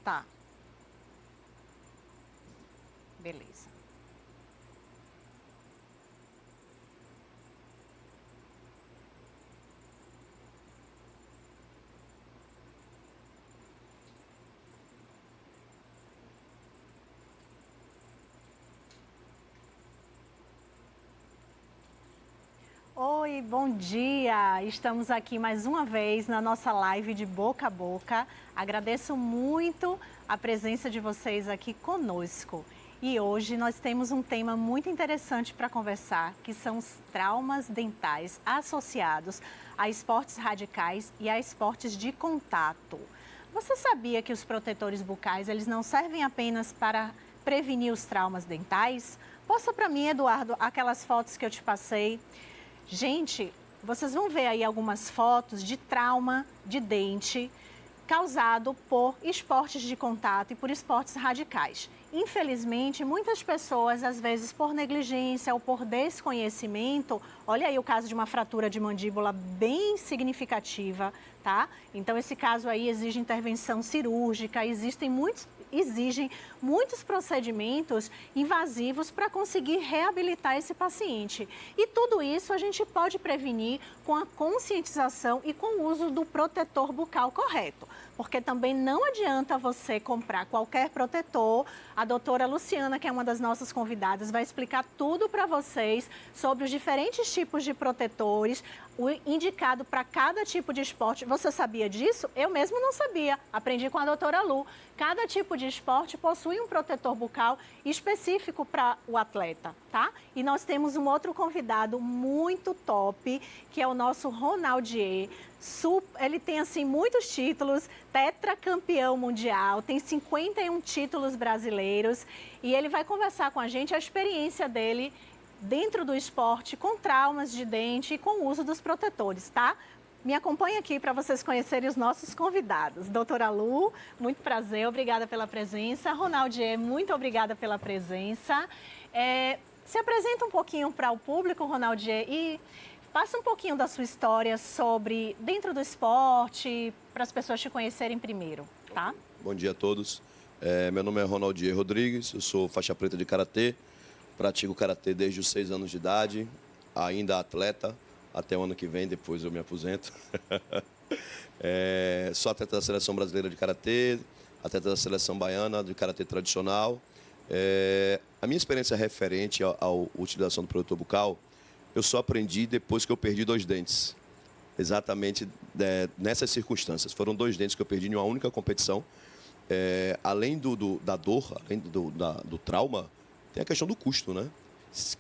Tá. Beleza. Oi, bom dia! Estamos aqui mais uma vez na nossa live de boca a boca. Agradeço muito a presença de vocês aqui conosco. E hoje nós temos um tema muito interessante para conversar, que são os traumas dentais associados a esportes radicais e a esportes de contato. Você sabia que os protetores bucais, eles não servem apenas para prevenir os traumas dentais? Posta para mim, Eduardo, aquelas fotos que eu te passei. Gente, vocês vão ver aí algumas fotos de trauma de dente causado por esportes de contato e por esportes radicais. Infelizmente, muitas pessoas, às vezes por negligência ou por desconhecimento, olha aí o caso de uma fratura de mandíbula bem significativa, tá? Então, esse caso aí exige intervenção cirúrgica, exigem muitos procedimentos invasivos para conseguir reabilitar esse paciente. E tudo isso a gente pode prevenir com a conscientização e com o uso do protetor bucal correto. Porque também não adianta você comprar qualquer protetor. A doutora Luciana, que é uma das nossas convidadas, vai explicar tudo para vocês sobre os diferentes tipos de protetores, o indicado para cada tipo de esporte. Você sabia disso? Eu mesmo não sabia. Aprendi com a doutora Lu. Cada tipo de esporte possui um protetor bucal específico para o atleta, tá? E nós temos um outro convidado muito top, que é o nosso Ronaldier. Ele tem, assim, muitos títulos, tetracampeão mundial, tem 51 títulos brasileiros e ele vai conversar com a gente a experiência dele dentro do esporte, com traumas de dente e com o uso dos protetores, tá? Me acompanha aqui para vocês conhecerem os nossos convidados. Doutora Lu, muito prazer, obrigada pela presença. Ronaldier, muito obrigada pela presença. Se apresenta um pouquinho para o público, Ronaldier, e passa um pouquinho da sua história sobre dentro do esporte, para as pessoas te conhecerem primeiro, tá? Bom dia a todos. Meu nome é Ronaldier Rodrigues, eu sou faixa preta de karatê, pratico karatê desde os 6 anos de idade, ainda atleta, até o ano que vem, depois eu me aposento. Sou atleta da Seleção Brasileira de Karatê, atleta da Seleção Baiana de Karatê tradicional. A minha experiência referente à utilização do protetor bucal, eu só aprendi depois que eu perdi 2 dentes. Exatamente nessas circunstâncias. Foram 2 dentes que eu perdi em uma única competição. Além da dor, além do trauma, tem a questão do custo, né?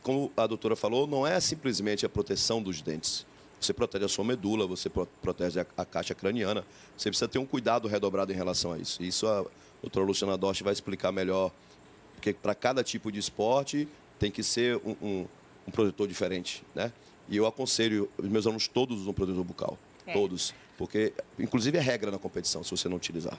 Como a doutora falou, não é simplesmente a proteção dos dentes. Você protege a sua medula, você protege a caixa craniana. Você precisa ter um cuidado redobrado em relação a isso. Isso a doutora Luciana Dorsch vai explicar melhor, porque para cada tipo de esporte tem que ser um protetor diferente, né? E eu aconselho, os meus alunos todos usam protetor bucal. Todos. Porque, inclusive, é regra na competição, se você não utilizar.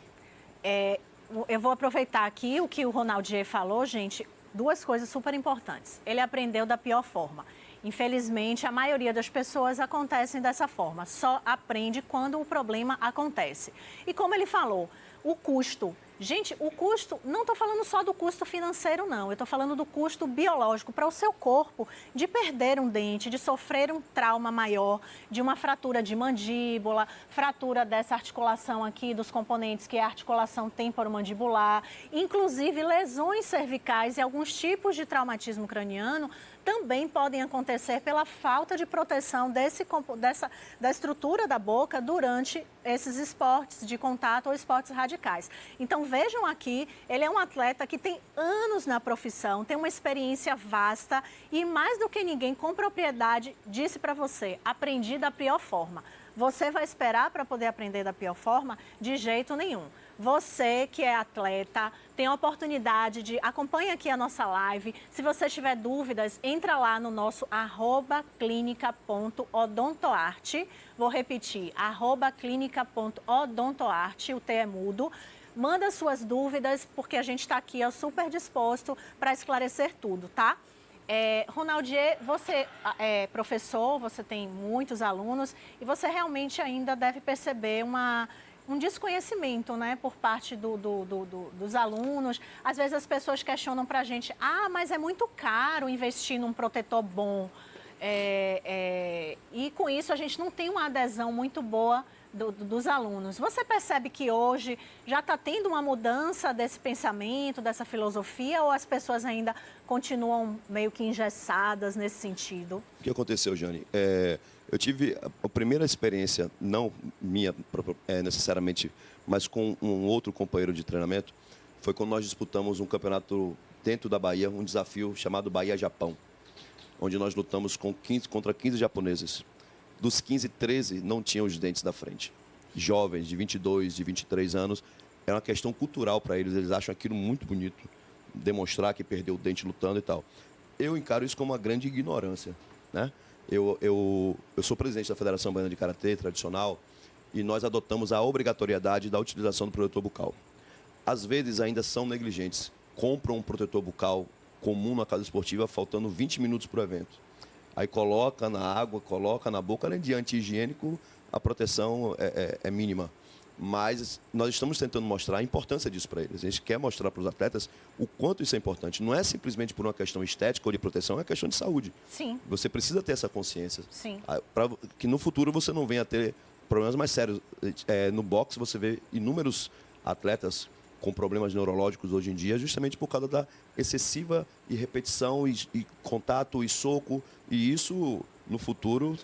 Eu vou aproveitar aqui o que o Ronaldier falou, gente. 2 coisas super importantes. Ele aprendeu da pior forma. Infelizmente, a maioria das pessoas acontecem dessa forma. Só aprende quando o problema acontece. E como ele falou, o custo. Gente, o custo, não estou falando só do custo financeiro, não. Eu estou falando do custo biológico para o seu corpo de perder um dente, de sofrer um trauma maior, de uma fratura de mandíbula, fratura dessa articulação aqui dos componentes, que é a articulação temporomandibular, inclusive lesões cervicais e alguns tipos de traumatismo craniano também podem acontecer pela falta de proteção da estrutura da boca durante esses esportes de contato ou esportes radicais. Então, vejam aqui, ele é um atleta que tem anos na profissão, tem uma experiência vasta e, mais do que ninguém, com propriedade, disse para você, aprendi da pior forma. Você vai esperar para poder aprender da pior forma? De jeito nenhum. Você que é atleta, tem a oportunidade de... Acompanhe aqui a nossa live. Se você tiver dúvidas, entra lá no nosso @clinica.odontoarte. Vou repetir, @clinica.odontoarte, o T é mudo. Manda suas dúvidas, porque a gente está aqui super disposto para esclarecer tudo, tá? Ronaldier, você é professor, você tem muitos alunos e você realmente ainda deve perceber um desconhecimento, né, por parte dos alunos. Às vezes as pessoas questionam para a gente, mas é muito caro investir num protetor bom. E com isso a gente não tem uma adesão muito boa dos alunos. Você percebe que hoje já está tendo uma mudança desse pensamento, dessa filosofia, ou as pessoas ainda continuam meio que engessadas nesse sentido? O que aconteceu, Jane? Eu tive a primeira experiência, não minha necessariamente, mas com um outro companheiro de treinamento, foi quando nós disputamos um campeonato dentro da Bahia, um desafio chamado Bahia-Japão, onde nós lutamos contra 15 japoneses. Dos 15, 13 não tinham os dentes da frente. Jovens de 22, de 23 anos. É uma questão cultural para eles. Eles acham aquilo muito bonito. Demonstrar que perdeu o dente lutando e tal. Eu encaro isso como uma grande ignorância, né? Eu sou presidente da Federação Baiana de Karatê tradicional e nós adotamos a obrigatoriedade da utilização do protetor bucal. Às vezes ainda são negligentes. Compram um protetor bucal comum na casa esportiva faltando 20 minutos para o evento. Aí coloca na água, coloca na boca, além de anti-higiênico, a proteção é mínima. Mas nós estamos tentando mostrar a importância disso para eles. A gente quer mostrar para os atletas o quanto isso é importante. Não é simplesmente por uma questão estética ou de proteção, é uma questão de saúde. Sim. Você precisa ter essa consciência. Sim. Para que no futuro você não venha a ter problemas mais sérios. No boxe você vê inúmeros atletas com problemas neurológicos hoje em dia, justamente por causa da excessiva e repetição e contato e soco. E isso, no futuro,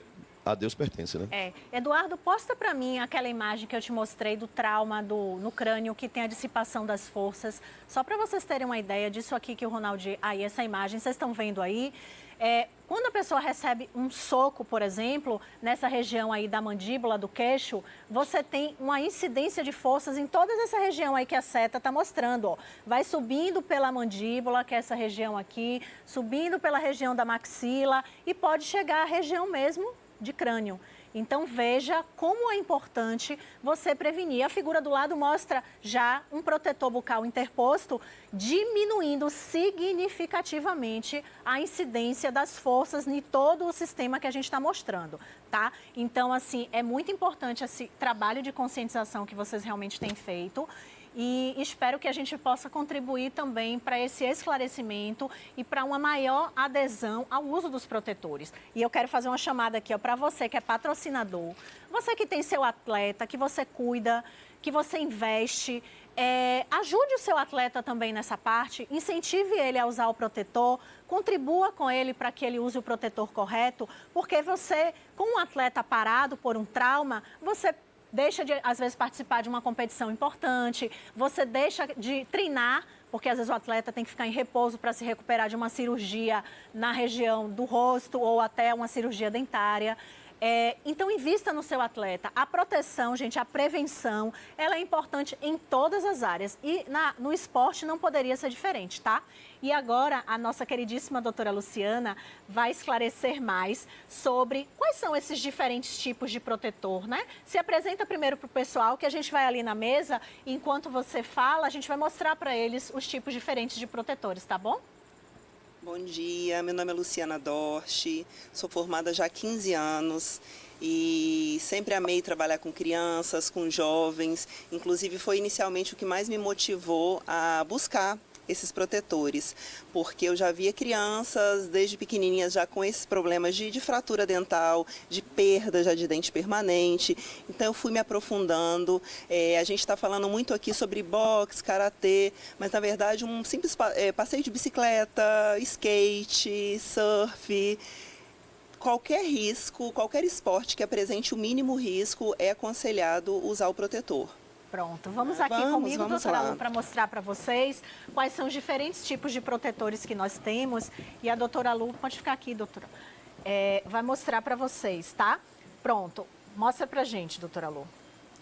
a Deus pertence, né? Eduardo, posta para mim aquela imagem que eu te mostrei do trauma no crânio, que tem a dissipação das forças. Só para vocês terem uma ideia disso aqui que o Ronaldinho... essa imagem, vocês estão vendo aí. Quando a pessoa recebe um soco, por exemplo, nessa região aí da mandíbula, do queixo, você tem uma incidência de forças em toda essa região aí que a seta está mostrando, ó. Vai subindo pela mandíbula, que é essa região aqui, subindo pela região da maxila e pode chegar à região mesmo de crânio. Então, veja como é importante você prevenir. A figura do lado mostra já um protetor bucal interposto, diminuindo significativamente a incidência das forças em todo o sistema que a gente está mostrando, tá? Então, assim, é muito importante esse trabalho de conscientização que vocês realmente têm feito. E espero que a gente possa contribuir também para esse esclarecimento e para uma maior adesão ao uso dos protetores. E eu quero fazer uma chamada aqui para você que é patrocinador, você que tem seu atleta, que você cuida, que você investe, ajude o seu atleta também nessa parte, incentive ele a usar o protetor, contribua com ele para que ele use o protetor correto, porque você, com um atleta parado por um trauma, você deixa de, às vezes, participar de uma competição importante, você deixa de treinar, porque às vezes o atleta tem que ficar em repouso para se recuperar de uma cirurgia na região do rosto ou até uma cirurgia dentária. Então, invista no seu atleta. A proteção, gente, a prevenção, ela é importante em todas as áreas. E no esporte não poderia ser diferente, tá? E agora, a nossa queridíssima doutora Luciana vai esclarecer mais sobre quais são esses diferentes tipos de protetor, né? Se apresenta primeiro para o pessoal, que a gente vai ali na mesa, e enquanto você fala, a gente vai mostrar para eles os tipos diferentes de protetores, tá bom? Bom dia, meu nome é Luciana Dorsch, sou formada já há 15 anos e sempre amei trabalhar com crianças, com jovens, inclusive foi inicialmente o que mais me motivou a buscar esses protetores, porque eu já via crianças desde pequenininhas já com esses problemas de fratura dental, de perda já de dente permanente, então eu fui me aprofundando. A gente está falando muito aqui sobre boxe, karatê, mas na verdade um simples passeio de bicicleta, skate, surf, qualquer risco, qualquer esporte que apresente o mínimo risco é aconselhado usar o protetor. Pronto, vamos aqui comigo, doutora Lu, para mostrar para vocês quais são os diferentes tipos de protetores que nós temos. E a doutora Lu, pode ficar aqui, doutora, vai mostrar para vocês, tá? Pronto, mostra pra gente, doutora Lu.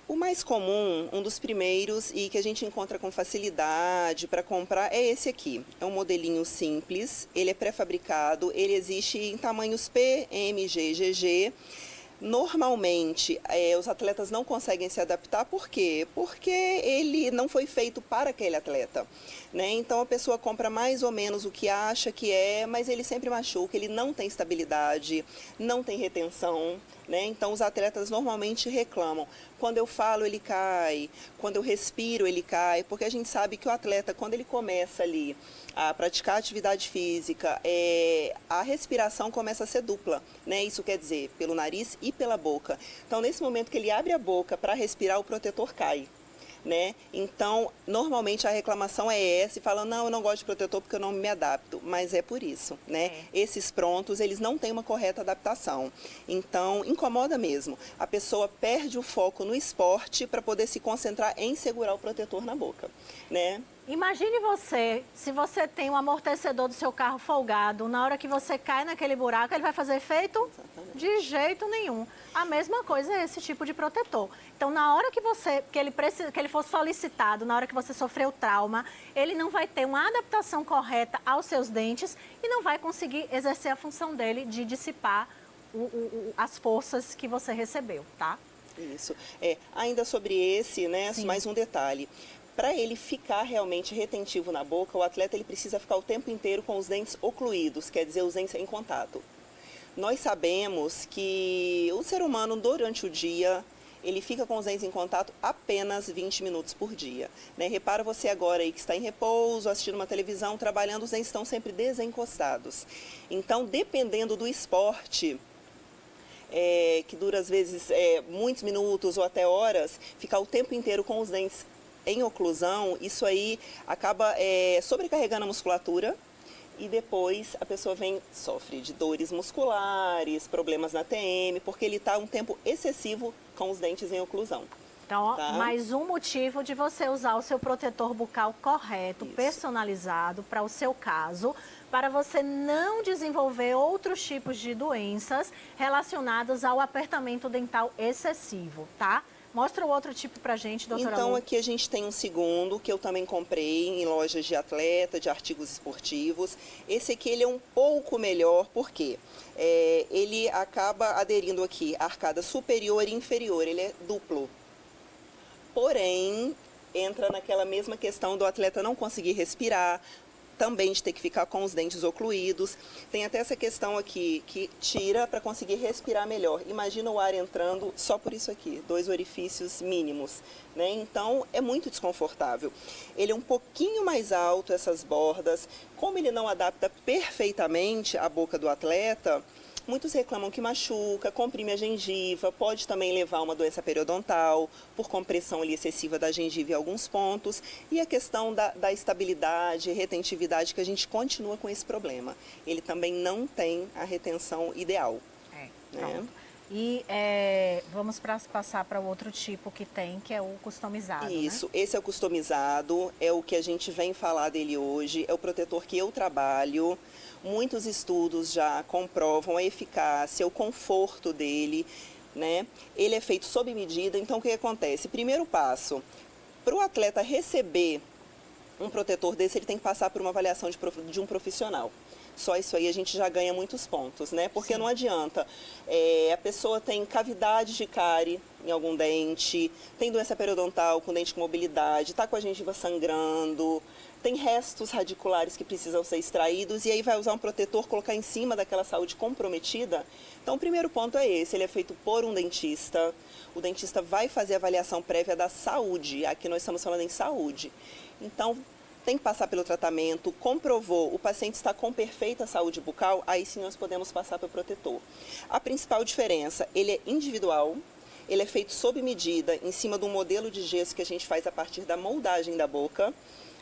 O mais comum, um dos primeiros e que a gente encontra com facilidade para comprar é esse aqui. É um modelinho simples, ele é pré-fabricado, ele existe em tamanhos P, M, G, GG. Normalmente, os atletas não conseguem se adaptar, por quê? Porque ele não foi feito para aquele atleta, né? Então, a pessoa compra mais ou menos o que acha que é, mas ele sempre machuca, ele não tem estabilidade, não tem retenção, né? Então, os atletas normalmente reclamam. Quando eu falo, ele cai. Quando eu respiro, ele cai. Porque a gente sabe que o atleta, quando ele começa ali a praticar atividade física, a respiração começa a ser dupla, né? Isso quer dizer, pelo nariz e pela boca. Então, nesse momento que ele abre a boca para respirar, o protetor cai. Né? Então, normalmente a reclamação é essa, e fala, não, eu não gosto de protetor porque eu não me adapto, mas é por isso, né? Esses prontos, eles não têm uma correta adaptação, então incomoda mesmo. A pessoa perde o foco no esporte para poder se concentrar em segurar o protetor na boca, né? Imagine você, se você tem um amortecedor do seu carro folgado, na hora que você cai naquele buraco, ele vai fazer efeito? Exatamente. De jeito nenhum. A mesma coisa é esse tipo de protetor. Então, na hora que ele for solicitado, na hora que você sofreu trauma, ele não vai ter uma adaptação correta aos seus dentes e não vai conseguir exercer a função dele de dissipar as forças que você recebeu, tá? Isso. Ainda sobre esse, né, Sim. mais um detalhe. Para ele ficar realmente retentivo na boca, o atleta ele precisa ficar o tempo inteiro com os dentes ocluídos, quer dizer, os dentes em contato. Nós sabemos que o ser humano, durante o dia, ele fica com os dentes em contato apenas 20 minutos por dia, né? Repara você agora aí que está em repouso, assistindo uma televisão, trabalhando, os dentes estão sempre desencostados. Então, dependendo do esporte, que dura às vezes muitos minutos ou até horas, ficar o tempo inteiro com os dentes em oclusão, isso aí acaba sobrecarregando a musculatura e depois a pessoa sofre de dores musculares, problemas na TM, porque ele está um tempo excessivo com os dentes em oclusão. Então, tá? mais um motivo de você usar o seu protetor bucal correto, Isso. Personalizado para o seu caso, para você não desenvolver outros tipos de doenças relacionadas ao apertamento dental excessivo, tá? Mostra o outro tipo pra gente, doutora Então, Lu. aqui a gente tem um segundo, que eu também comprei em lojas de atleta, de artigos esportivos. Esse aqui, ele é um pouco melhor, porque ele acaba aderindo aqui a arcada superior e inferior, ele é duplo. Porém, entra naquela mesma questão do atleta não conseguir respirar, também de ter que ficar com os dentes ocluídos. Tem até essa questão aqui, que tira para conseguir respirar melhor. Imagina o ar entrando só por isso aqui, 2 orifícios mínimos, né? Então, é muito desconfortável. Ele é um pouquinho mais alto, essas bordas. Como ele não adapta perfeitamente a boca do atleta, muitos reclamam que machuca, comprime a gengiva, pode também levar a uma doença periodontal, por compressão ali excessiva da gengiva em alguns pontos, e a questão da estabilidade, retentividade, que a gente continua com esse problema. Ele também não tem a retenção ideal. Pronto. E vamos passar para o outro tipo que tem, que é o customizado, Isso, né? Esse é o customizado, é o que a gente vem falar dele hoje, é o protetor que eu trabalho. Muitos estudos já comprovam a eficácia, o conforto dele, né? Ele é feito sob medida, então o que acontece? Primeiro passo, para o atleta receber um protetor desse, ele tem que passar por uma avaliação de um profissional. Só isso aí a gente já ganha muitos pontos, né? Porque Sim. não adianta. A pessoa tem cavidade de cárie em algum dente, tem doença periodontal com dente com mobilidade, está com a gengiva sangrando, tem restos radiculares que precisam ser extraídos, e aí vai usar um protetor, colocar em cima daquela saúde comprometida. Então, o primeiro ponto é esse, ele é feito por um dentista. O dentista vai fazer a avaliação prévia da saúde. Aqui nós estamos falando em saúde. Então, tem que passar pelo tratamento, comprovou, o paciente está com perfeita saúde bucal, aí sim nós podemos passar para o protetor. A principal diferença, ele é individual, ele é feito sob medida, em cima de um modelo de gesso que a gente faz a partir da moldagem da boca.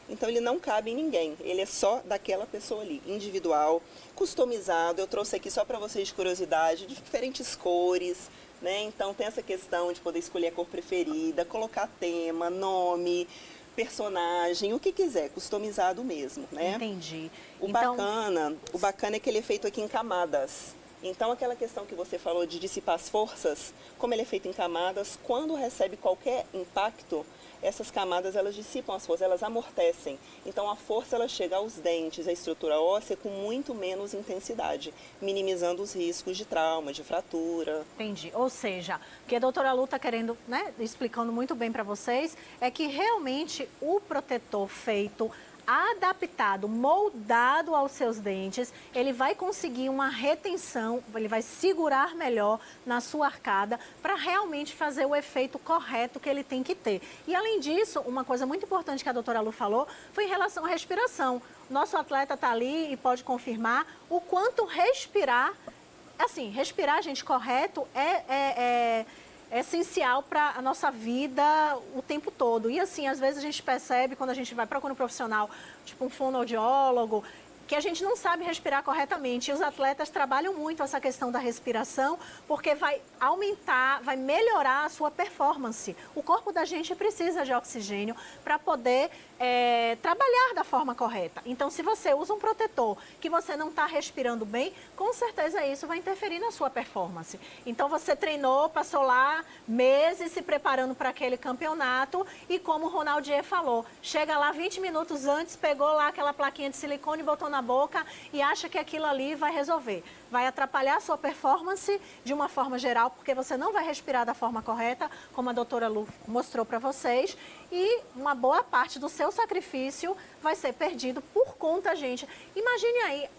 Então, ele não cabe em ninguém, ele é só daquela pessoa ali, individual, customizado. Eu trouxe aqui só para vocês de curiosidade, de diferentes cores, né? Então, tem essa questão de poder escolher a cor preferida, colocar tema, nome, personagem, o que quiser, customizado mesmo, né? Entendi. O bacana é que ele é feito aqui em camadas. Então, aquela questão que você falou de dissipar as forças, como ele é feito em camadas, quando recebe qualquer impacto, essas camadas elas dissipam as forças, elas amortecem. Então, a força ela chega aos dentes, à estrutura óssea com muito menos intensidade, minimizando os riscos de trauma, de fratura. Entendi. Ou seja, o que a doutora Lu está querendo, né, explicando muito bem para vocês, é que realmente o protetor feito adaptado, moldado aos seus dentes, ele vai conseguir uma retenção, ele vai segurar melhor na sua arcada para realmente fazer o efeito correto que ele tem que ter. E além disso, uma coisa muito importante que a doutora Lu falou foi em relação à respiração. Nosso atleta está ali e pode confirmar o quanto respirar, assim, respirar, gente, correto é essencial para a nossa vida o tempo todo. E assim, às vezes a gente percebe quando a gente vai procurar um profissional, tipo um fonoaudiólogo, que a gente não sabe respirar corretamente. E os atletas trabalham muito essa questão da respiração, porque vai aumentar, vai melhorar a sua performance. O corpo da gente precisa de oxigênio para poder trabalhar da forma correta. Então, se você usa um protetor que você não está respirando bem, com certeza isso vai interferir na sua performance. Então, você treinou, passou lá meses se preparando para aquele campeonato e, como o Ronaldier falou, chega lá 20 minutos antes, pegou lá aquela plaquinha de silicone, botou na boca e acha que aquilo ali vai resolver. Vai atrapalhar a sua performance de uma forma geral, porque você não vai respirar da forma correta, como a doutora Lu mostrou para vocês, e uma boa parte do seu sacrifício vai ser perdido por conta, gente. Imagine aí,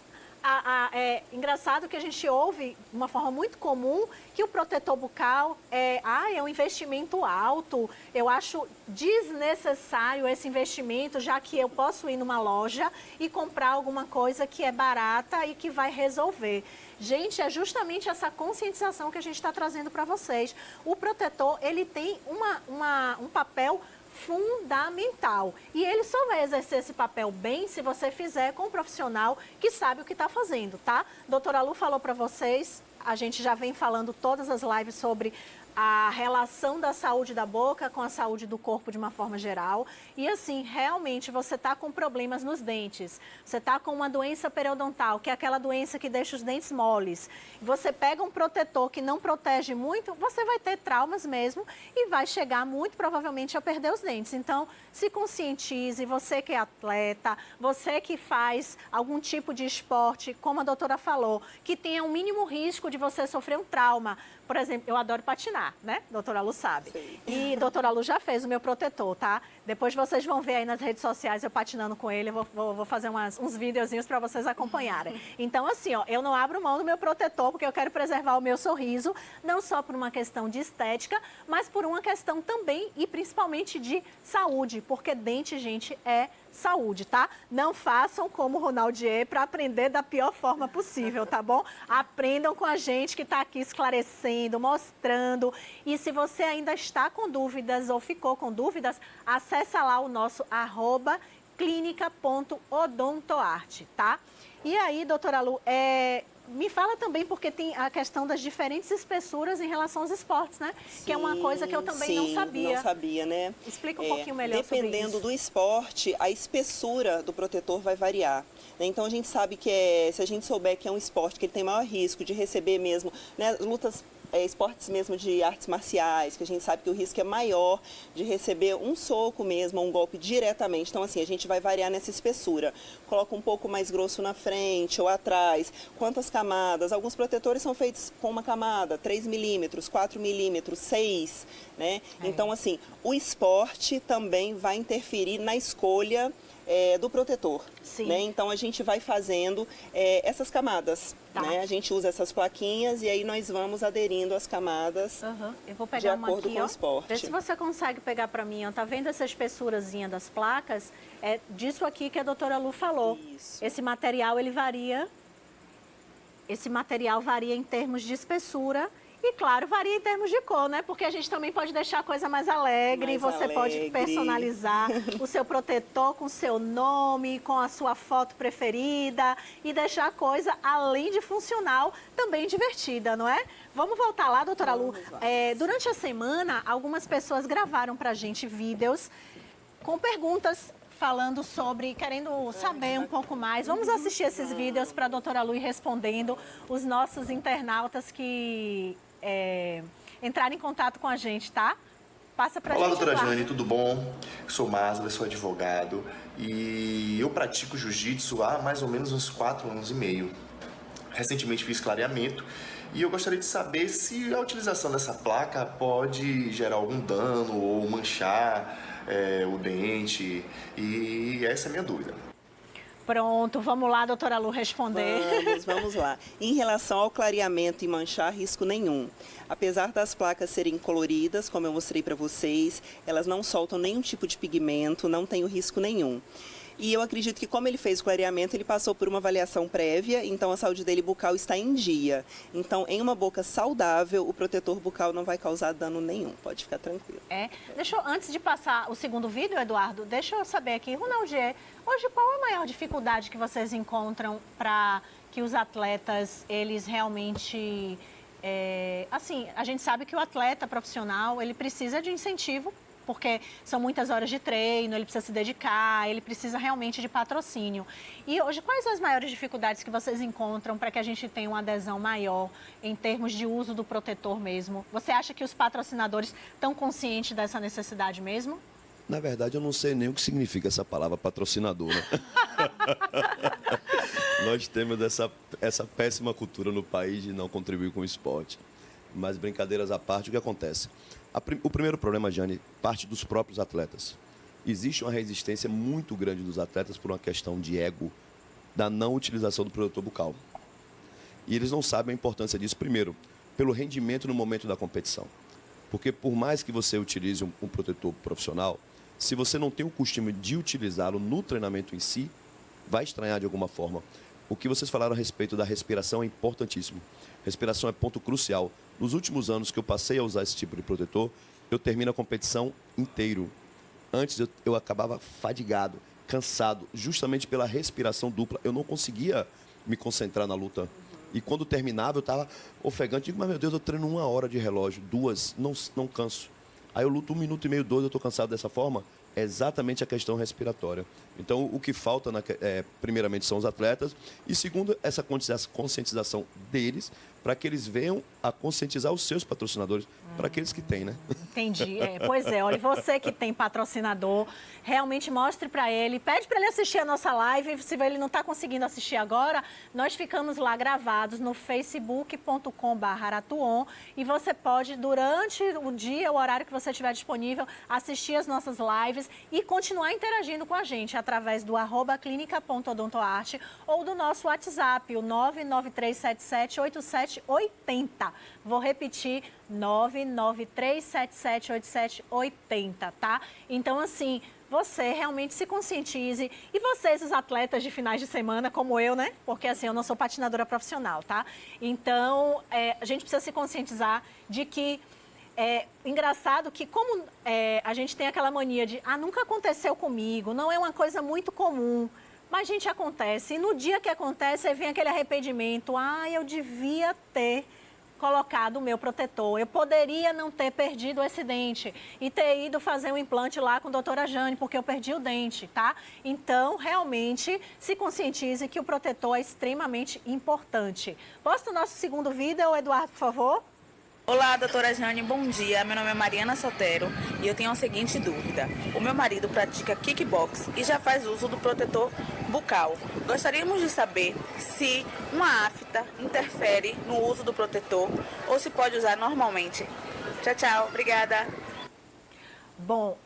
é engraçado que a gente ouve de uma forma muito comum que o protetor bucal é um investimento alto. Eu acho desnecessário esse investimento, já que eu posso ir numa loja e comprar alguma coisa que é barata e que vai resolver. Gente, é justamente essa conscientização que a gente está trazendo para vocês. O protetor, ele tem um papel fundamental. E ele só vai exercer esse papel bem se você fizer com um profissional que sabe o que está fazendo, tá? Doutora Lu falou para vocês, a gente já vem falando todas as lives sobre a relação da saúde da boca com a saúde do corpo de uma forma geral. E assim, realmente você está com problemas nos dentes, você está com uma doença periodontal, que é aquela doença que deixa os dentes moles. Você pega um protetor que não protege muito, você vai ter traumas mesmo e vai chegar muito provavelmente a perder os dentes. Então, se conscientize, você que é atleta, você que faz algum tipo de esporte, como a doutora falou, que tenha um mínimo risco de você sofrer um trauma. Por exemplo, eu adoro patinar, né? Doutora Lu sabe. Sim. E doutora Lu já fez o meu protetor, tá? Depois vocês vão ver aí nas redes sociais eu patinando com ele. Eu vou fazer uns videozinhos para vocês acompanharem. Então, assim, ó, eu não abro mão do meu protetor porque eu quero preservar o meu sorriso, não só por uma questão de estética, mas por uma questão também e principalmente de saúde, porque dente, gente, é saúde, tá? Não façam como o Ronaldier para aprender da pior forma possível, tá bom? Aprendam com a gente que está aqui esclarecendo, mostrando. E se você ainda está com dúvidas ou ficou com dúvidas, acessa lá o nosso @clinica.odontoarte, tá? E aí, doutora Lu, me fala também, porque tem a questão das diferentes espessuras em relação aos esportes, né? Sim, que é uma coisa que eu também não sabia. Não sabia, né? Explica um pouquinho melhor sobre isso. Dependendo do esporte, a espessura do protetor vai variar. Né? Então, a gente sabe que se a gente souber que é um esporte que ele tem maior risco de receber mesmo, né, lutas, esportes mesmo de artes marciais, que a gente sabe que o risco é maior de receber um soco mesmo, um golpe diretamente. Então, assim, a gente vai variar nessa espessura. Coloca um pouco mais grosso na frente ou atrás. Quantas camadas? Alguns protetores são feitos com uma camada, 3 milímetros, 4 milímetros, 6, né? Então, assim, o esporte também vai interferir na escolha do protetor. Sim. Né? Então, a gente vai fazendo essas camadas. Tá. Né? A gente usa essas plaquinhas e aí nós vamos aderindo às camadas Eu vou pegar de acordo com o esporte. Vê se você consegue pegar para mim. Ó. Tá vendo essa espessurazinha das placas? É disso aqui que a doutora Lu falou. Isso. Esse material, ele varia. Esse material varia em termos de espessura. E, claro, varia em termos de cor, né? Porque a gente também pode deixar a coisa mais alegre. Você pode personalizar o seu protetor com o seu nome, com a sua foto preferida. E deixar a coisa, além de funcional, também divertida, não é? Vamos voltar lá, doutora Lu. Durante a semana, algumas pessoas gravaram pra gente vídeos com perguntas falando sobre, querendo saber um pouco mais. Vamos assistir esses vídeos para a doutora Lu ir respondendo os nossos internautas que entraram em contato com a gente, tá? Passa pra gente. Olá, doutora Jane, tudo bom? Eu sou Masla, sou advogado e eu pratico jiu-jitsu há mais ou menos uns 4 anos e meio. Recentemente fiz clareamento e eu gostaria de saber se a utilização dessa placa pode gerar algum dano ou manchar o dente, e essa é a minha dúvida. Pronto, vamos lá, doutora Lu, responder. Vamos lá. Em relação ao clareamento e manchar, risco nenhum. Apesar das placas serem coloridas, como eu mostrei para vocês, elas não soltam nenhum tipo de pigmento, não tem o risco nenhum. E eu acredito que, como ele fez o clareamento, ele passou por uma avaliação prévia, então a saúde dele bucal está em dia. Então, em uma boca saudável, o protetor bucal não vai causar dano nenhum, pode ficar tranquilo. Antes de passar o segundo vídeo, Eduardo, deixa eu saber aqui, Ronaldier, hoje qual é a maior dificuldade que vocês encontram para que os atletas, eles realmente... a gente sabe que o atleta profissional, ele precisa de incentivo, porque são muitas horas de treino, ele precisa se dedicar, ele precisa realmente de patrocínio. E hoje, quais as maiores dificuldades que vocês encontram para que a gente tenha uma adesão maior em termos de uso do protetor mesmo? Você acha que os patrocinadores estão conscientes dessa necessidade mesmo? Na verdade, eu não sei nem o que significa essa palavra patrocinador, né? Nós temos essa péssima cultura no país de não contribuir com o esporte. Mas, brincadeiras à parte, o que acontece? O primeiro problema, Jane, parte dos próprios atletas. Existe uma resistência muito grande dos atletas por uma questão de ego, da não utilização do protetor bucal. E eles não sabem a importância disso, primeiro, pelo rendimento no momento da competição. Porque por mais que você utilize um protetor profissional, se você não tem o costume de utilizá-lo no treinamento em si, vai estranhar de alguma forma. O que vocês falaram a respeito da respiração é importantíssimo. Respiração é ponto crucial. Nos últimos anos que eu passei a usar esse tipo de protetor, eu termino a competição inteiro. Antes eu acabava fadigado, cansado, justamente pela respiração dupla. Eu não conseguia me concentrar na luta. E quando terminava, eu estava ofegante. Digo, mas meu Deus, eu treino 1 hora de relógio, 2, não canso. Aí eu luto 1 minuto e meio, 2, eu estou cansado dessa forma. É exatamente a questão respiratória. Então, o que falta, primeiramente, são os atletas. E, segundo, essa conscientização deles, para que eles venham a conscientizar os seus patrocinadores, para aqueles que têm, né? Entendi. Pois é, olha, você que tem patrocinador, realmente mostre para ele, pede para ele assistir a nossa live, se ele não está conseguindo assistir agora, nós ficamos lá gravados no facebook.com/aratuon e você pode, durante o dia, o horário que você tiver disponível, assistir as nossas lives e continuar interagindo com a gente através do @clinica.odontoarte ou do nosso WhatsApp, o 993778780. Vou repetir, 993778780, tá? Então, assim, você realmente se conscientize. E vocês, os atletas de finais de semana, como eu, né? Porque, assim, eu não sou patinadora profissional, tá? Então, a gente precisa se conscientizar de que engraçado que como a gente tem aquela mania de nunca aconteceu comigo, não é uma coisa muito comum, mas, gente, acontece. E no dia que acontece, aí vem aquele arrependimento. Eu devia ter colocado o meu protetor. Eu poderia não ter perdido esse dente e ter ido fazer um implante lá com a doutora Jane, porque eu perdi o dente, tá? Então, realmente, se conscientize que o protetor é extremamente importante. Posta o nosso segundo vídeo, Eduardo, por favor. Olá, doutora Jane, bom dia. Meu nome é Mariana Sotero e eu tenho a seguinte dúvida. O meu marido pratica kickbox e já faz uso do protetor bucal. Gostaríamos de saber se uma afta interfere no uso do protetor ou se pode usar normalmente. Tchau, tchau. Obrigada. Bom,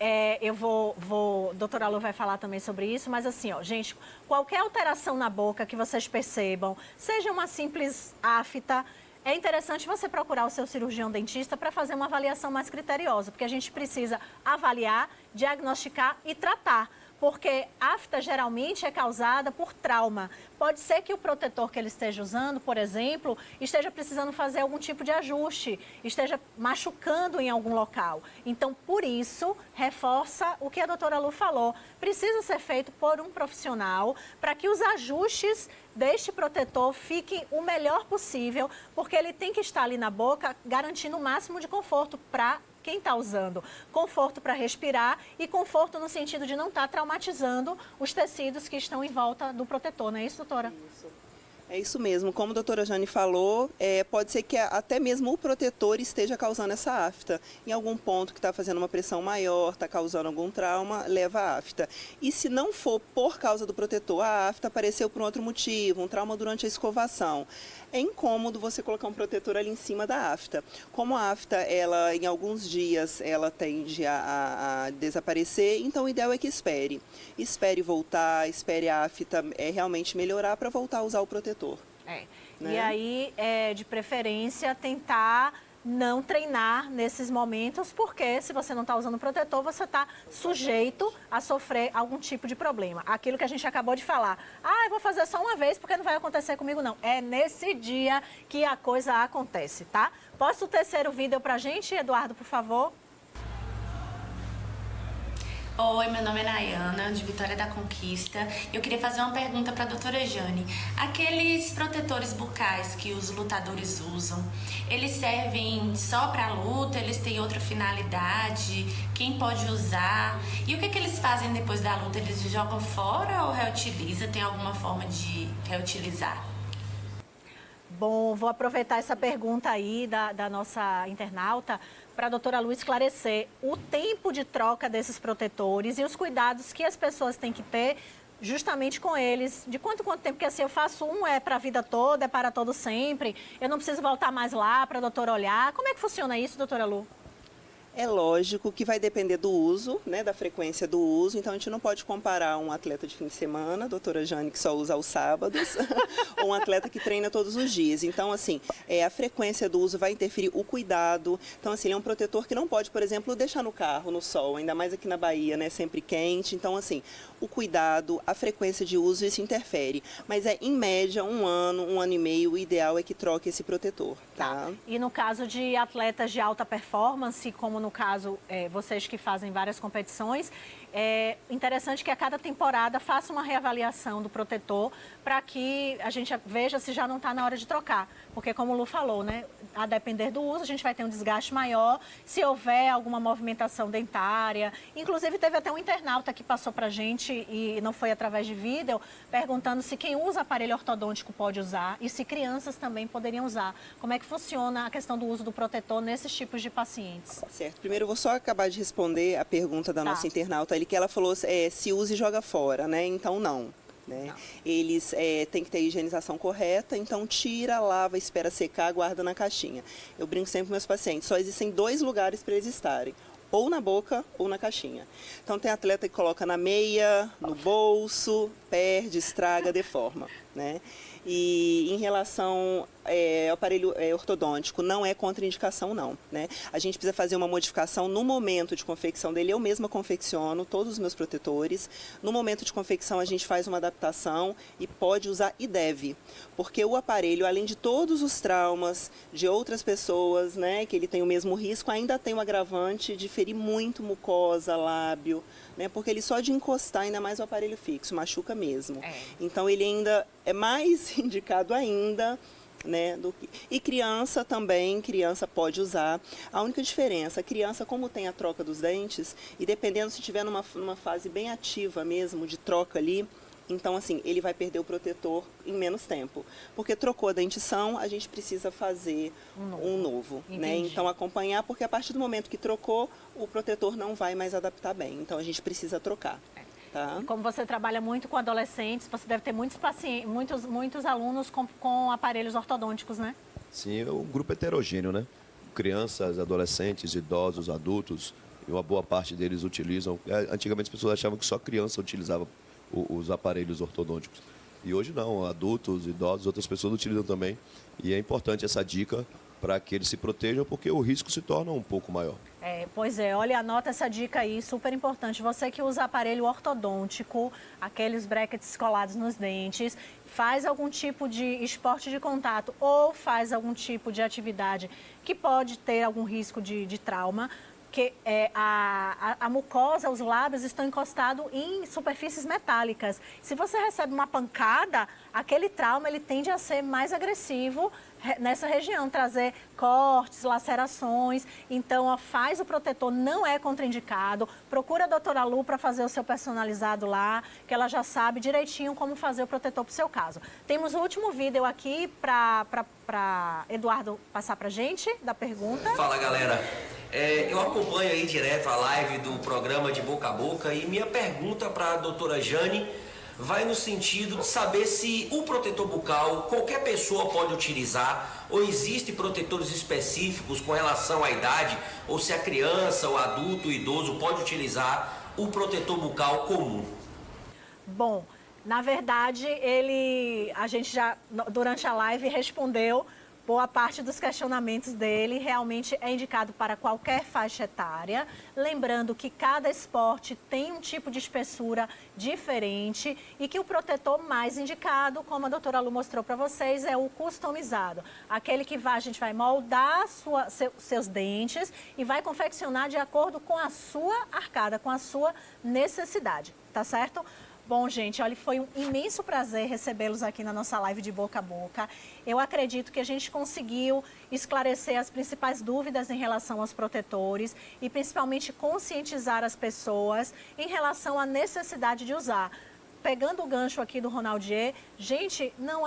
doutora Lu vai falar também sobre isso, mas assim, gente, qualquer alteração na boca que vocês percebam, seja uma simples afta, é interessante você procurar o seu cirurgião dentista para fazer uma avaliação mais criteriosa, porque a gente precisa avaliar, diagnosticar e tratar. Porque afta geralmente é causada por trauma. Pode ser que o protetor que ele esteja usando, por exemplo, esteja precisando fazer algum tipo de ajuste, esteja machucando em algum local. Então, por isso, reforça o que a doutora Lu falou. Precisa ser feito por um profissional para que os ajustes deste protetor fiquem o melhor possível, porque ele tem que estar ali na boca garantindo o máximo de conforto para quem está usando, conforto para respirar e conforto no sentido de não estar traumatizando os tecidos que estão em volta do protetor, não é isso, doutora? Isso. É isso mesmo, como a doutora Jane falou, pode ser que até mesmo o protetor esteja causando essa afta. Em algum ponto que está fazendo uma pressão maior, está causando algum trauma, leva a afta. E se não for por causa do protetor, a afta apareceu por outro motivo, um trauma durante a escovação, é incômodo você colocar um protetor ali em cima da afta. Como a afta, ela, em alguns dias, ela tende a desaparecer, então o ideal é que espere. Espere voltar, espere a afta realmente melhorar para voltar a usar o protetor. Né? E aí, de preferência, tentar não treinar nesses momentos, porque se você não está usando protetor, você está sujeito a sofrer algum tipo de problema. Aquilo que a gente acabou de falar. Eu vou fazer só uma vez porque não vai acontecer comigo, não. É nesse dia que a coisa acontece, tá? Posta o terceiro vídeo pra gente, Eduardo, por favor? Oi, meu nome é Nayana, de Vitória da Conquista. Eu queria fazer uma pergunta para a doutora Jane. Aqueles protetores bucais que os lutadores usam, eles servem só para luta? Eles têm outra finalidade? Quem pode usar? E o que eles fazem depois da luta? Eles jogam fora ou reutilizam? Tem alguma forma de reutilizar? Bom, vou aproveitar essa pergunta aí da nossa internauta para a doutora Lu esclarecer o tempo de troca desses protetores e os cuidados que as pessoas têm que ter justamente com eles. De quanto tempo? Porque assim, eu faço é para a vida toda, é para todo sempre, eu não preciso voltar mais lá para a doutora olhar. Como é que funciona isso, doutora Lu? É lógico que vai depender do uso, né, da frequência do uso. Então, a gente não pode comparar um atleta de fim de semana, a doutora Jane, que só usa aos sábados, ou um atleta que treina todos os dias. Então, assim, a frequência do uso vai interferir o cuidado. Então, assim, ele é um protetor que não pode, por exemplo, deixar no carro, no sol, ainda mais aqui na Bahia, né, sempre quente. Então, assim, o cuidado, a frequência de uso, isso interfere. Mas em média, um ano e meio, o ideal é que troque esse protetor, tá? E no caso de atletas de alta performance, como no caso, vocês que fazem várias competições, é interessante que a cada temporada faça uma reavaliação do protetor para que a gente veja se já não está na hora de trocar. Porque como o Lu falou, né, a depender do uso, a gente vai ter um desgaste maior, se houver alguma movimentação dentária. Inclusive, teve até um internauta que passou para a gente, e não foi através de vídeo, perguntando se quem usa aparelho ortodôntico pode usar e se crianças também poderiam usar. Como é que funciona a questão do uso do protetor nesses tipos de pacientes? Certo. Primeiro, eu vou só acabar de responder a pergunta da nossa internauta ali, que ela falou se usa e joga fora, né? Então, não. Né? Eles têm que ter a higienização correta, então tira, lava, espera secar, guarda na caixinha. Eu brinco sempre com meus pacientes, só existem 2 lugares para eles estarem, ou na boca ou na caixinha. Então tem atleta que coloca na meia, no bolso, perde, estraga, deforma, né? E em relação ao aparelho ortodôntico, não é contraindicação não, né? A gente precisa fazer uma modificação no momento de confecção dele. Eu mesma confecciono todos os meus protetores. No momento de confecção a gente faz uma adaptação e pode usar e deve. Porque o aparelho, além de todos os traumas de outras pessoas, né, que ele tem o mesmo risco, ainda tem o agravante de ferir muito mucosa, lábio, né? Porque ele só de encostar, ainda mais o aparelho fixo, machuca mesmo. Então ele ainda é mais indicado ainda, né, e criança também, criança pode usar. A única diferença, a criança, como tem a troca dos dentes, e dependendo se tiver numa fase bem ativa mesmo, de troca ali, então assim, ele vai perder o protetor em menos tempo. Porque trocou a dentição, a gente precisa fazer um novo, né? Então acompanhar, porque a partir do momento que trocou, o protetor não vai mais adaptar bem. Então a gente precisa trocar. Tá. Como você trabalha muito com adolescentes, você deve ter muitos pacientes, muitos alunos com aparelhos ortodônticos, né? Sim, é um grupo heterogêneo, né? Crianças, adolescentes, idosos, adultos, e uma boa parte deles utilizam. Antigamente as pessoas achavam que só criança utilizava os aparelhos ortodônticos. E hoje não, adultos, idosos, outras pessoas utilizam também. E é importante essa dica para que eles se protejam, porque o risco se torna um pouco maior. Pois é, olha, anota essa dica aí, super importante. Você que usa aparelho ortodôntico, aqueles brackets colados nos dentes, faz algum tipo de esporte de contato ou faz algum tipo de atividade que pode ter algum risco de trauma, porque a mucosa, os lábios estão encostados em superfícies metálicas. Se você recebe uma pancada, aquele trauma ele tende a ser mais agressivo nessa região, trazer cortes, lacerações. Então, ó, faz o protetor, não é contraindicado. Procura a doutora Lu para fazer o seu personalizado lá, que ela já sabe direitinho como fazer o protetor para o seu caso. Temos o último vídeo aqui para Eduardo passar para a gente, da pergunta. Fala, galera. Eu acompanho aí direto a live do programa de Boca a Boca e minha pergunta para a doutora Jane vai no sentido de saber se o protetor bucal qualquer pessoa pode utilizar ou existem protetores específicos com relação à idade ou se a criança, o adulto, o idoso pode utilizar o protetor bucal comum. Bom, na verdade, a gente já, durante a live, respondeu boa parte dos questionamentos dele. Realmente é indicado para qualquer faixa etária. Lembrando que cada esporte tem um tipo de espessura diferente e que o protetor mais indicado, como a doutora Lu mostrou para vocês, é o customizado. Aquele que a gente vai moldar seus dentes e vai confeccionar de acordo com a sua arcada, com a sua necessidade, tá certo? Bom, gente, olha, foi um imenso prazer recebê-los aqui na nossa live de Boca a Boca. Eu acredito que a gente conseguiu esclarecer as principais dúvidas em relação aos protetores e principalmente conscientizar as pessoas em relação à necessidade de usar. Pegando o gancho aqui do Ronaldier, gente, não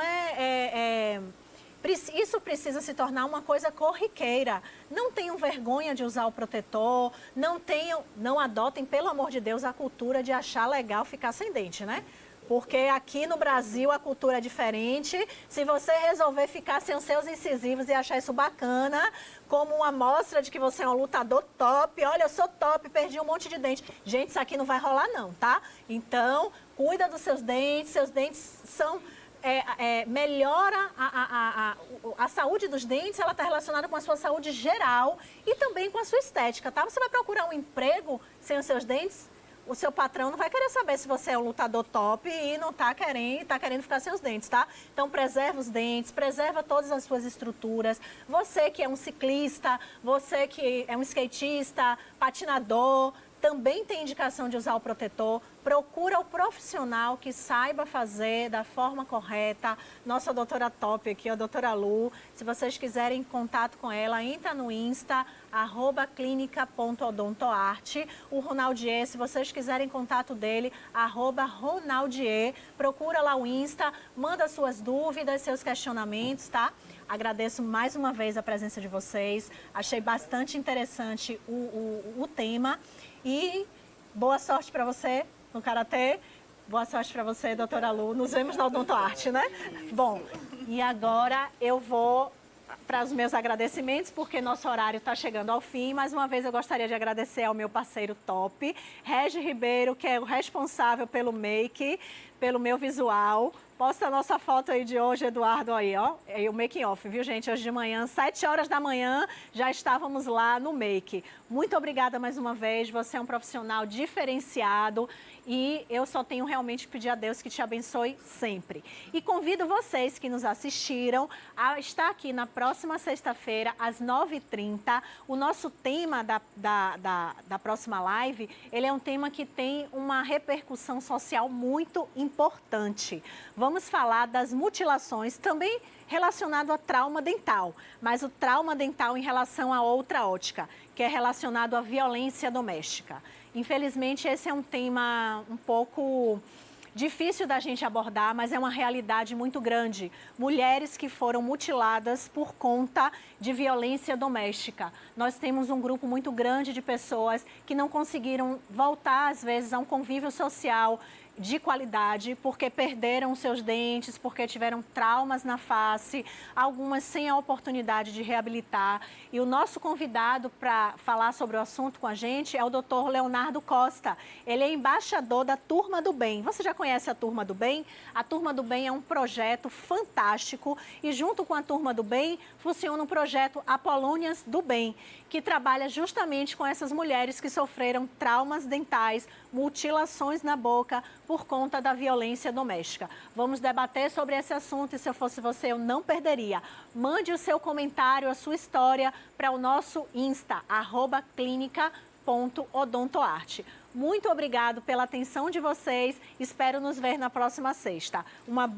isso precisa se tornar uma coisa corriqueira. Não tenham vergonha de usar o protetor, não adotem, pelo amor de Deus, a cultura de achar legal ficar sem dente, né? Porque aqui no Brasil a cultura é diferente. Se você resolver ficar sem os seus incisivos e achar isso bacana, como uma amostra de que você é um lutador top, olha, eu sou top, perdi um monte de dente. Gente, isso aqui não vai rolar não, tá? Então, cuida dos seus dentes são... melhora a saúde dos dentes, ela está relacionada com a sua saúde geral e também com a sua estética, tá? Você vai procurar um emprego sem os seus dentes, o seu patrão não vai querer saber se você é um lutador top e não está querendo ficar sem os dentes, tá? Então, preserva os dentes, preserva todas as suas estruturas. Você que é um ciclista, você que é um skatista, patinador, também tem indicação de usar o protetor. Procura o profissional que saiba fazer da forma correta. Nossa doutora top aqui, a doutora Lu. Se vocês quiserem contato com ela, entra no Insta, @clinica.odontoarte. O Ronaldier, se vocês quiserem contato dele, @Ronaldier. Procura lá o Insta, manda suas dúvidas, seus questionamentos, tá? Agradeço mais uma vez a presença de vocês. Achei bastante interessante o tema. E boa sorte para você no Karatê. Boa sorte para você, doutora Lu. Nos vemos na Odontoarte, né? Isso. Bom, e agora eu vou para os meus agradecimentos, porque nosso horário está chegando ao fim. Mais uma vez eu gostaria de agradecer ao meu parceiro top, Regi Ribeiro, que é o responsável pelo make, pelo meu visual. Posta a nossa foto aí de hoje, Eduardo, aí, ó. É o making off, viu, gente? Hoje de manhã, 7 horas da manhã, já estávamos lá no make. Muito obrigada mais uma vez. Você é um profissional diferenciado e eu só tenho realmente que pedir a Deus que te abençoe sempre. E convido vocês que nos assistiram a estar aqui na próxima sexta-feira, às 9h30. O nosso tema da próxima live, ele é um tema que tem uma repercussão social muito importante. Vamos falar das mutilações, também relacionado a trauma dental, mas o trauma dental em relação a outra ótica, que é relacionado à violência doméstica. Infelizmente, esse é um tema um pouco difícil da gente abordar, mas é uma realidade muito grande. Mulheres que foram mutiladas por conta de violência doméstica. Nós temos um grupo muito grande de pessoas que não conseguiram voltar, às vezes, a um convívio social de qualidade, porque perderam seus dentes, porque tiveram traumas na face, algumas sem a oportunidade de reabilitar. E o nosso convidado para falar sobre o assunto com a gente é o Dr. Leonardo Costa. Ele é embaixador da Turma do Bem. Você já conhece a Turma do Bem? A Turma do Bem é um projeto fantástico e junto com a Turma do Bem funciona um projeto Apolônias do Bem, que trabalha justamente com essas mulheres que sofreram traumas dentais mutilações na boca por conta da violência doméstica. Vamos debater sobre esse assunto e, se eu fosse você, eu não perderia. Mande o seu comentário, a sua história para o nosso Insta, @clinica.odontoarte. Muito obrigado pela atenção de vocês. Espero nos ver na próxima sexta.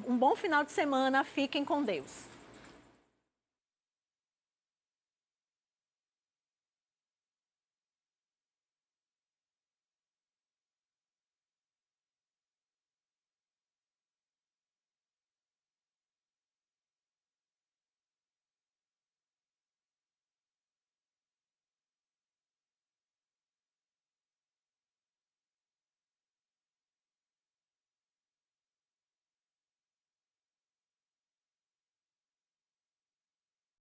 Um bom final de semana. Fiquem com Deus.